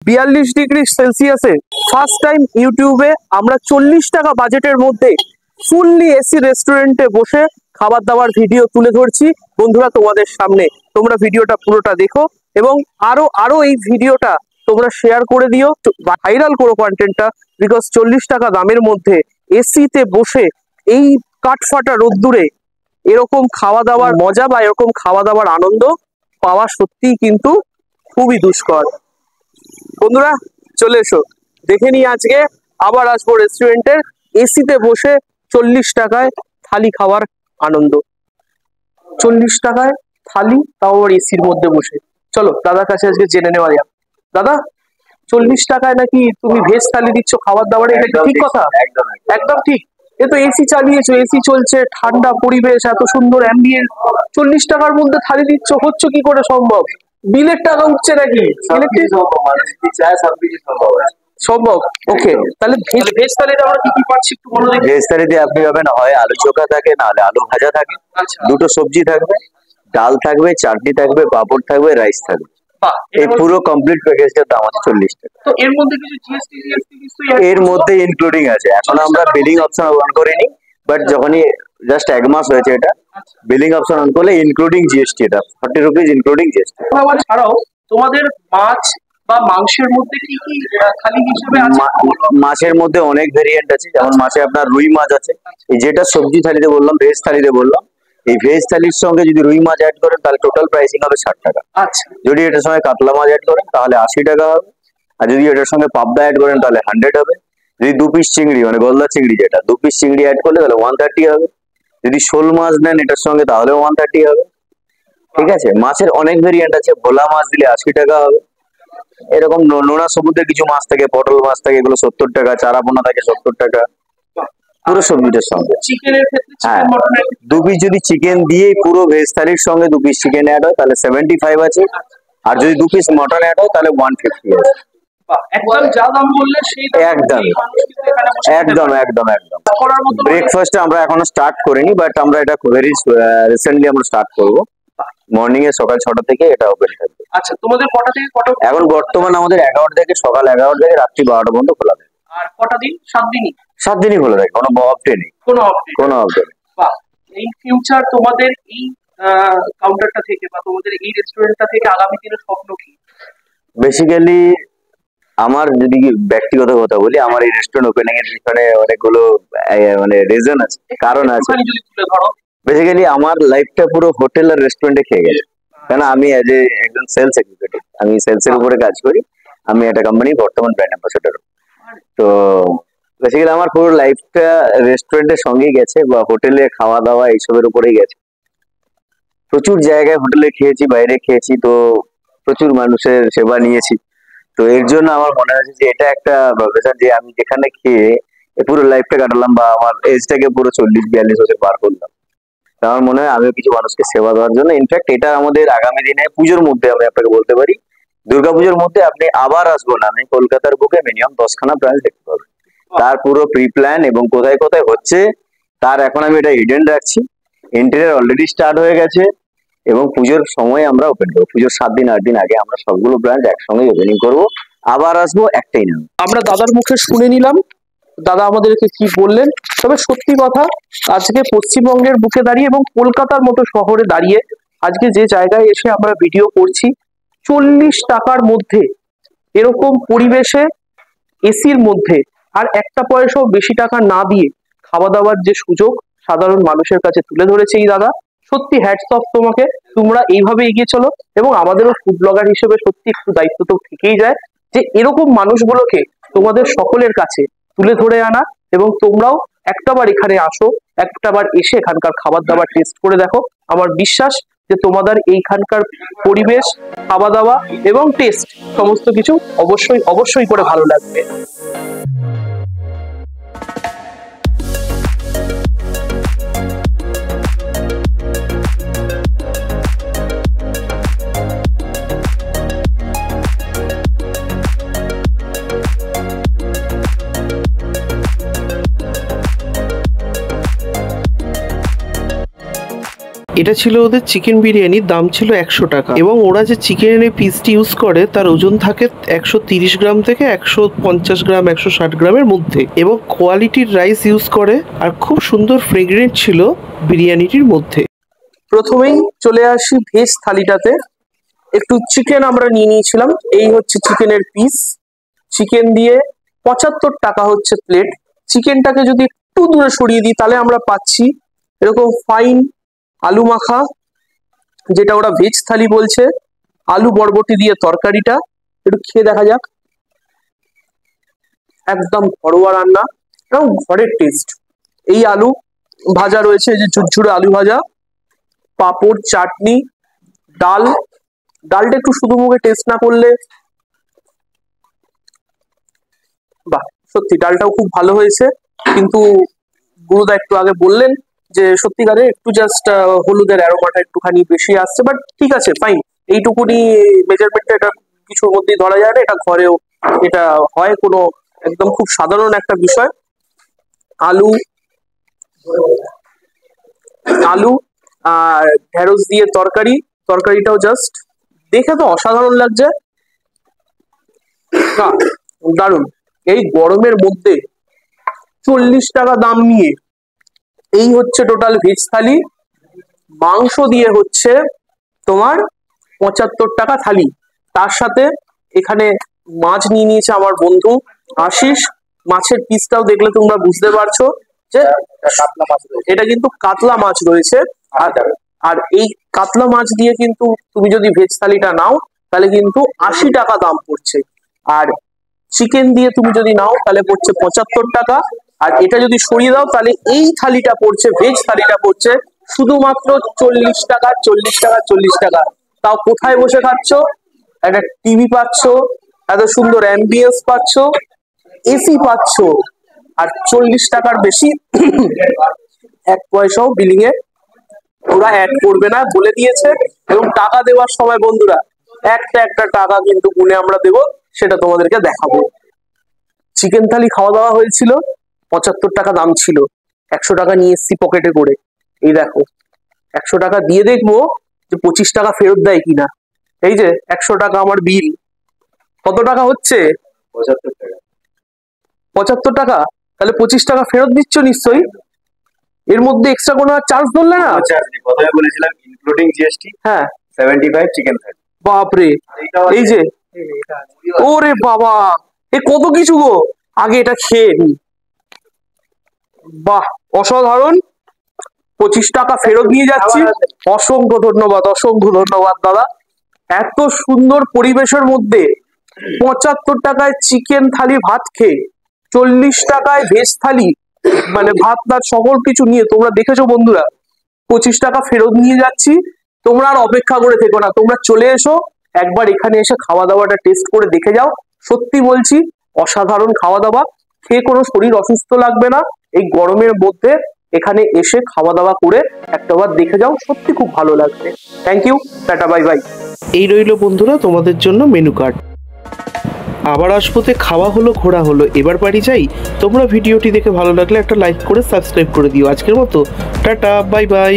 42°C first time ইউটিউবে আমরা 40 টাকা বাজেটের মধ্যে ফুললি এসি রেস্টুরেন্টে বসে খাবার দাবার ভিডিও তুলে ধরছি বন্ধুরা তোমাদের সামনে। তোমরা ভিডিওটা পুরোটা দেখো এবং আরো এই ভিডিওটা তোমরা শেয়ার করে দিও, ভাইরাল করো কন্টেন্টটা। বিকজ 40 টাকা দামের মধ্যে এসিতে বসে এই কাঠফাটা রোদ্দুরে এরকম খাওয়া দাওয়ার মজা বা এরকম খাওয়া দাওয়ার আনন্দ পাওয়া সত্যিই কিন্তু খুবই দুষ্কর। বন্ধুরা চলে এসো, দেখে নিই আজকে আবার আসবো রেস্টুরেন্টের এসিতে বসে 40 টাকায় থালি খাওয়ার আনন্দ। 40 টাকায় থালি, তাও আবার এসির মধ্যে বসে। চলো দাদার কাছে আজকে জেনে নেওয়া যাক। দাদা, 40 টাকায় নাকি তুমি ভেজ থালি দিচ্ছ খাবার দাবারে, এটা ঠিক কথা? একদম ঠিক। এ তো এসি চালিয়েছো, এসি চলছে, ঠান্ডা পরিবেশ, এত সুন্দর অ্যাম্বিয়েন্স, 40 টাকার মধ্যে থালি দিচ্ছ, হচ্ছে কি করে সম্ভব? বিলের টাকা উঠছে নাকি? সম্ভব। ওকে, তাহলে ভেজ থালিতে আমরা কি কি পাচ্ছি একটু বলো দেখি। ভেজ থালিতে আপনি পাবেন হয় আলু চোখা থাকে, নাহলে আলু ভাজা থাকে, দুটো সবজি থাকবে, ডাল থাকবে, চাটনি থাকবে, পাঁপড় থাকবে, রাইস থাকবে। এই পুরো কমপ্লিট প্যাকেজটার দাম আছে 40 টাকা। তো এর মধ্যে কিছু জিএসটি এর মধ্যে ইনক্লুডিং আছে। এখন আমরা বিলিং অপশন অন করিনি, বাট যখনই জাস্ট 1 মাস হয়েছে এটা, বিলিং অপশন অন করলে ইনক্লুডিং জিএসটি, এটা 40 রুপিস ইনক্লুডিং জিএসটি। খাবার ছাড়াও তোমাদের মাছ বা মাংসের মধ্যে কি কি থালি হিসেবে আছে? মাছের মধ্যে অনেক ভেরিয়েন্ট আছে, যেমন মাছে আপনার রুই মাছ আছে, যেটা সবজি থালিতে বললাম, ভেজ থালিতে বললাম। এই ভেজ থালির সঙ্গে যদি রুই মাছ অ্যাড করেন তাহলে টোটাল প্রাইসিং হবে 60 টাকা। আচ্ছা, যদি এটার সঙ্গে কাতলা মাছ অ্যাড করেন তাহলে 80 টাকা হবে। আর যদি এটার সঙ্গে পাবদা অ্যাড করেন তাহলে 100 হবে। যদি 2 পিস চিংড়ি, মানে গলদা চিংড়ি যেটা, 2 পিস চিংড়ি অ্যাড করলে তাহলে 130 হবে। যদি শোল মাছ নেন এটার সঙ্গে তাহলে 130 হবে। ঠিক আছে, মাছের অনেক ভেরিয়েন্ট আছে। ভোলা মাছ দিলে 80 টাকা হবে। এরকম নোনা সমুদ্রের কিছু মাছ থাকে, পটল মাছ থাকে, এগুলো 70 টাকা। চারাপোনা থাকে 70 টাকা, পুরো সবজিটার সঙ্গে। হ্যাঁ, 2 পিস যদি চিকেন দিয়ে পুরো ভেজ থালির সঙ্গে 2 পিস চিকেন অ্যাড হয় তাহলে 75 আছে। আর যদি 2 পিস মটন অ্যাড হয় তাহলে 150 আছে। একদম যা দাম বললে সেই একদম একদম একদম একদম। ব্রেকফাস্ট আমরা এখনো স্টার্ট করিনি, বাট আমরা এটা ভেরি রিসেন্টলি আমরা স্টার্ট করবো। মর্নিং এ সকাল 6টা থেকে এটা ওপেন থাকবে। আচ্ছা, তোমাদের কটা থেকে কটা? এখন বর্তমানে আমাদের 11টা থেকে, সকাল 11টা থেকে রাত্রি 12টা পর্যন্ত খোলা থাকে। আর কটা দিন? 7 দিনই? 7 দিনই খোলা থাকে, কোনো অফ ডে নেই। কোনো অফ ডে নেই। বাহ, এই ফিউচার তোমাদের এই কাউন্টারটা থেকে বা তোমাদের এই রেস্টুরেন্টটা থেকে আগামী দিনের স্বপ্ন কি? বেসিক্যালি আমার যদি ব্যক্তিগত কথা বলি, আমার এই রেস্টুরেন্ট ওপেনিং এর পিছনে অনেকগুলো মানে রিজন আছে, কারণ আছে। বেসিক্যালি আমার লাইফটা পুরো হোটেল আর রেস্টুরেন্টে খেয়ে গেছে। কেন, আমি এজ এ একজন সেলস এক্সিকিউটিভ, আমি সেলস এর উপরে কাজ করি। আমি একটা কোম্পানির বর্তমান ব্র্যান্ড অ্যাম্বাসেডর। তো বেসিক্যালি আমার পুরো লাইফটা রেস্টুরেন্টের সঙ্গেই গেছে, বা হোটেলে খাওয়া দাওয়া এইসবের উপরেই গেছে। প্রচুর জায়গায় হোটেলে খেয়েছি, বাইরে খেয়েছি, তো প্রচুর মানুষের সেবা নিয়েছি। তো এর জন্য আমার মনে হয়েছে যে এটা একটা ব্যাপার যে আমি যেখানে খেয়ে পুরো লাইফটা কাটালাম, বা আমার এজটাকে পুরো 40-42 বছর পার করলাম, আমার মনে হয় আমিও কিছু মানুষকে সেবা দেওয়ার জন্য। ইনফ্যাক্ট এটা আমাদের আগামী দিনে পুজোর মধ্যে আমি আপনাকে বলতে পারি, দুর্গাপুজোর মধ্যে আপনি আবার আসবো না, আমি কলকাতার বুকে মিনিমাম 10খানা ব্রাঞ্চ দেখতে পাবেন। তার পুরো প্রি প্ল্যান এবং কোথায় কোথায় হচ্ছে তার এখন আমি এটা হিডেন রাখছি। ইন্টেরিয়র অলরেডি স্টার্ট হয়ে গেছে এবং পুজোর সময় আমরা ওপেন করবো। পুজোর 7 দিন 8 দিন আগে আমরা সবগুলো ব্রাঞ্চ একসঙ্গে ওপেনিং করবো। আবার আসবো, একটাই নাম। আমরা দাদার মুখে শুনে নিলাম দাদা আমাদেরকে কি বললেন। তবে সত্যি কথা, আজকে পশ্চিমবঙ্গের বুকে দাঁড়িয়ে এবং কলকাতার মতো শহরে দাঁড়িয়ে আজকে যে জায়গায় এসে আমরা ভিডিও করছি, 40 টাকার মধ্যে এরকম পরিবেশে এসির মধ্যে আর একটা পয়সাও বেশি টাকা না দিয়ে খাওয়া দাওয়ার যে সুযোগ সাধারণ মানুষের কাছে তুলে ধরেছে এই দাদা। সত্যি হ্যাটস অফ তোমাকে, তোমরা এইভাবে এগিয়ে চলো। এবং আমাদেরও ফুড ব্লগার হিসেবে সত্যি একটু দায়িত্ব তো থেকেই যায় যে এরকম মানুষগুলোকে তোমাদের সকলের কাছে তুলে ধরে আনা। এবং তোমরাও একটাবার এখানে আসো, একটাবার এসে এখানকার খাবার দাবার টেস্ট করে দেখো। আমার বিশ্বাস যে তোমাদের এইখানকার পরিবেশ, খাওয়া দাওয়া এবং টেস্ট সমস্ত কিছু অবশ্যই অবশ্যই করে ভালো লাগবে। এটা ছিল ওদের চিকেন বিরিয়ানি, দাম ছিল 100 টাকা। এবং ওরা যে চিকেনের পিসটি ইউজ করে তার ওজন থাকে 130 গ্রাম থেকে 150 গ্রাম 160 গ্রামের মধ্যে, এবং কোয়ালিটির রাইস ইউজ করে, আর খুব সুন্দর ফ্রেগ্রেন্ট ছিল বিরিয়ানিটির মধ্যে। প্রথমেই চলে আসি ভেজ থালিটাতে। একটু চিকেন আমরা নিয়ে নিয়েছিলাম, এই হচ্ছে চিকেনের পিস। চিকেন দিয়ে 75 টাকা হচ্ছে প্লেট। চিকেনটাকে যদি একটু দূরে সরিয়ে দিই তাহলে আমরা পাচ্ছি এরকম ফাইন আলু মাখা, যেটা ওরা ভেজ থালি বলছে। আলু বরবটি দিয়ে তরকারিটা একটু খেয়ে দেখা যাক। একদম ঘরোয়া রান্না এবং ঘরের টেস্ট। এই আলু ভাজা রয়েছে, যে ঝুরঝুরে আলু ভাজা, পাঁপড়, চাটনি, ডাল। ডালটা একটু শুধু মুখে টেস্ট না করলে, বাহ, সত্যি ডালটাও খুব ভালো হয়েছে। কিন্তু গুরুদা একটু আগে বললেন যে সত্যিকারে একটু জাস্ট হলুদের অ্যারোমাটা একটুখানি বেশি আসছে, বাট ঠিক আছে, ফাইন। এইটুকুনি মেজারমেন্টটা, এটা কিছুর মধ্যেই ধরা যায় না, এটা ঘরেও এটা হয়, কোনো একদম খুব সাধারণ একটা বিষয়। আলু আলু আর ঢেঁড়স দিয়ে তরকারি, তরকারিটাও জাস্ট দেখে তো অসাধারণ লাগছে। দারুণ। এই গরমের মধ্যে 40 টাকা দাম নিয়ে এই হচ্ছে টোটাল ভেজ থালি। মাংস দিয়ে হচ্ছে তোমার 75 টাকা থালি। তার সাথে এখানে মাছ নিয়ে নিয়েছে আমার বন্ধু আশিস। মাছের পিসটাও দেখলে তোমরা বুঝতে পারছো যে এটা কিন্তু কাতলা মাছ রয়েছে। আর এই কাতলা মাছ দিয়ে কিন্তু তুমি যদি ভেজ থালিটা নাও তাহলে কিন্তু 80 টাকা দাম পড়ছে। আর চিকেন দিয়ে তুমি যদি নাও তাহলে পড়ছে 75 টাকা। আর এটা যদি সরিয়ে দাও তাহলে এই থালিটা পড়ছে, ভেজ থালিটা পড়ছে শুধুমাত্র 40 টাকা, 40 টাকা, 40 টাকা। তাও কোথায় বসে খাচ্ছ? একটা টিভি পাচ্ছ, এত সুন্দর অ্যাম্বিয়েন্স পাচ্ছ, এসি পাচ্ছ, আর 40 টাকার বেশি এক পয়সাও বিলিং এ ওরা অ্যাড করবে না বলে দিয়েছে। এবং টাকা দেওয়ার সময় বন্ধুরা একটা টাকা কিন্তু গুনে আমরা দেবো, সেটা তোমাদেরকে দেখাবো। চিকেন থালি খাওয়া দাওয়া হয়েছিল, 75 টাকা দাম ছিল। 100 টাকা নিয়ে এসছি পকেটে করে। এই দেখো, 100 টাকা দিয়ে দেখবো যে 25 টাকা ফেরত দেয় কিনা। এই যে 100 টাকা আমার বিল। কত টাকা হচ্ছে? 75 টাকা। 75 টাকা। তাহলে 25 টাকা ফেরত দিচ্ছ নিশ্চয়ই। এর মধ্যে এক্সট্রা কোনো চার্জ ধরলে না? প্রথমে বলেছিলাম ইনক্লুডিং জিএসটি। হ্যাঁ, 75 চিকেন থালি। বাপরে, এই যে, ওরে বাবা, এ কত কিছু গো। আগে এটা খেয়ে নি। বাহ, অসাধারণ। 25 টাকা ফেরত নিয়ে যাচ্ছি। অসংখ্য ধন্যবাদ, অসংখ্য ধন্যবাদ দাদা। এত সুন্দর পরিবেশের মধ্যে 75 টাকায় চিকেন থালি ভাত খেয়ে 40 টাকায় ভেজ থালি, মানে ভাত ভাত সকল কিছু নিয়ে তোমরা দেখেছো বন্ধুরা, 25 টাকা ফেরত নিয়ে যাচ্ছি। তোমরা আর অপেক্ষা করে থেকো না, তোমরা চলে এসো একবার এখানে এসে খাওয়া দাওয়াটা টেস্ট করে দেখে যাও। সত্যি বলছি, অসাধারণ খাওয়া দাওয়া। খেয়ে কোনো শরীর অসুস্থ লাগবে না। এই গরমের মধ্যে এখানে এসে খাওয়া দাওয়া করে একটাবার দেখে যাও, সত্যি খুব ভালো লাগবে। Thank you, tata, bye bye. এই রইল বন্ধুরা তোমাদের জন্য মেনু কার্ড। আবার আসবোতে খাওয়া হলো, ঘোরা হলো, এবার বাড়ি যাই। তোমরা ভিডিওটি দেখে ভালো লাগলে একটা লাইক করে সাবস্ক্রাইব করে দিও। আজকের মতো টাটা, বাই বাই।